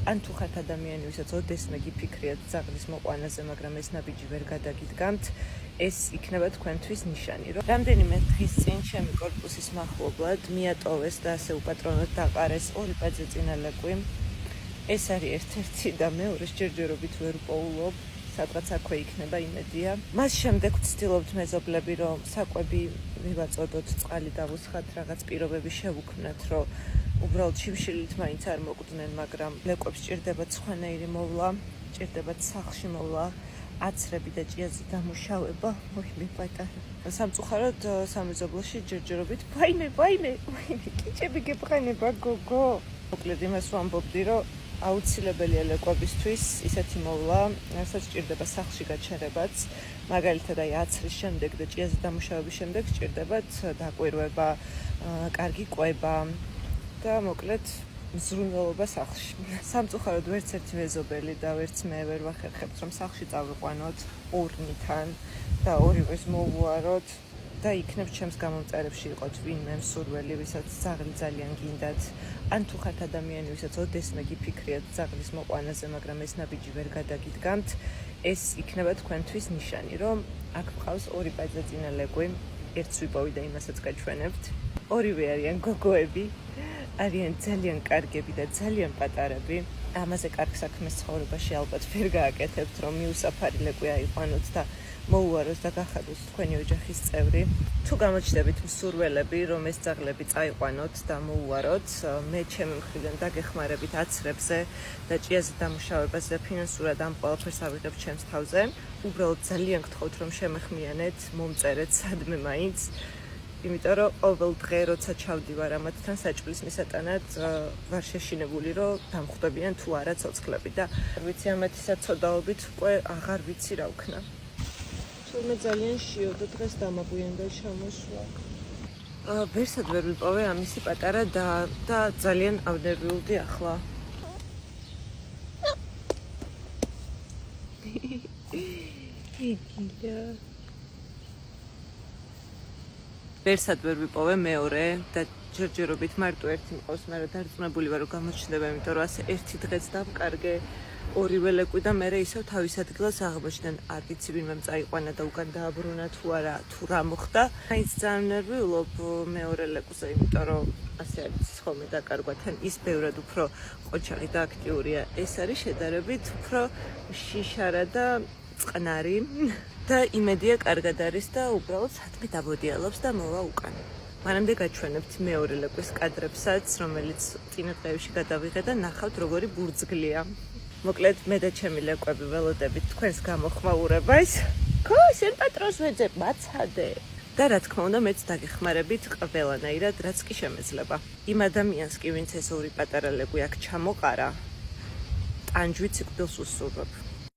ან თუ ხართ ადამიანი, ვისაც ოდესმე გიფიქრიათ ძაღლის მოყვანაზე, მაგრამ ეს ნაბიჯი ვერ გადაგიდგამთ, ეს იქნება თქვენთვის ნიშანი, რომ რამდენიმე დღის წინ ჩემი კორპუსის მახლობლად მიატოვეს და ასე უპატრონოდ დაყარეს 2 პაძეწინა ლეკვი. ეს არის ერთ-ერთი და მეორეს ჯერჯერობით ვერ პოულობ, სადღაც აქვე იქნება იმედია. მას შემდეგ ვცდილობთ მეზობლები, რომ საკვები მივაწოდოთ, წყალი დავუსხათ, რაღაც პირობები შევუქმნათ, რომ უბრალოდ შიმშილით მაინც არ მოკვდნენ, მაგრამ ლეკვებს ჭირდებათ სხვანაირი მოვლა, ჭირდებათ სახლში მოვლა, აცრები და ჭიაზე დამუშავება. მოიმე პატარა. სამწუხაროდ სამეზობლოში ჯერჯერობით ვაიმე, კიჭები გებრანება გოგო. მოკლედ იმას ვამბობდი, რომ აუცილებელია ლეკვებისთვის ისეთი მოვლა, რასაც ჭირდება სახლში გაჩერებაც, მაგალითად აი აცრის შემდეგ და ჭიაზე დამუშავების შემდეგ ჭირდებათ დაკვირვება, კარგი კვება და მოკლედ მზრუნველობა სახლში. სამწუხაროდ ვერც ერთი მეზობელი და ვერც მე ვერ ვახერხებთ, რომ სახლში წავიყვანოთ ურნიდან და ორივეს მოვუაროთ და იქნებ ჩემს გამომწერებში იყოთ ვინმე მსურველი, ვისაც ძაღლი ძალიან გინდათ, ან თუ ხართ ადამიანი, ვისაც ოდესმე გიფიქრიათ ძაღლის მოყვანაზე, მაგრამ ეს ნაბიჯი ვერ გადაგიდგამთ, ეს იქნება თქვენთვის ნიშანი, რომ აქ მყავს 2 პაძეწინა ლეკვი, ერთს ვიპოვი და იმასაც გაჩვენებთ. ორივე არიან გოგოები, არიან ძალიან კარგები და ძალიან პატარები. ამაზე კარგ საქმეს ცხოვრებაში ალბათ ვერ გააკეთებთ, რომ მიუსაფარი ლეკვი აიყვანოთ და მოუაროთ და გახადოთ თქვენი ოჯახის წევრი. თუ გამოჩნდებით მსურველები, რომ ეს ძაღლები წაიყვანოთ და მოუაროთ, მე ჩემი მხრიდან დაგეხმარებით აცრებზე და ჭიაზე დამუშავებაზე და ფინანსურად ამ ყველაფერს ავიღებ ჩემს თავზე. უბრალოდ ძალიან გთხოვთ, რომ შემეხმიანეთ, მომწერეთ სადმე მაინც. იმიტომ რომ ყოველ დღე როცა ჩავდივარ ამათთან საჭმლის მისატანად ვარ შეშინებული, რომ დამხვდებიან თუ არა ცოცხლები და ვიცი ამათი საცოდაობით უკვე აღარ ვიცი რა ვქნა. თურმე ძალიან შიოდა დღეს დამაგვიანდა ჩამოსვლა. ვერსად ვერ ვიპოვე ამისი პატარა და ძალიან ავნერვიულდი ახლა. იგია. ვერსად ვერ ვიპოვე მეორე და ჯერჯერობით მარტო ერთი მყავს, მაგრამ დარწმუნებული ვარ, რომ გამოჩნდება, იმიტომ რომ ასე ერთი დღეც დავკარგე ორივე ლეკვი და მე ისევ თავის ადგილას აღმოჩნდნენ. არ ვიცი ვინმე წაიყვანა და უკან დააბრუნა თუ არა, თუ რა მოხდა. მაინც ძალიან ნერვიულობ მეორე ლეკვზე, იმიტომ რომ ასე არის ხოლმე დაკარგვა თან ის ბევრად უფრო ყოჩაღი და აქტიურია. ეს არის შედარებით უფრო შიშარა და წყნარი და იმედია კარგად არის და უბრალოდ სადმე დაბოდიალობს და მოვა უკან. მანამდე გაჩვენებთ მეორე ლეკვის კადრებსაც, რომელიც წინა დღეებში გადავიღე და ნახავთ როგორი ბურძგლია. მოკლედ მე და ჩემი ლეკვები ველოდებით თქვენს გამოხმაურებას. ხო, შენ პატრონს ვეძებ, მაცადე. და რა თქმა უნდა მეც დაგეხმარებით ყველანაირად, რაც კი შემეძლება. იმ ადამიანს კი, ვინც ეს 2 პატარა ლეკვი აქ ჩამოყარა, ტანჯვით სიკვდილს უსურვებ.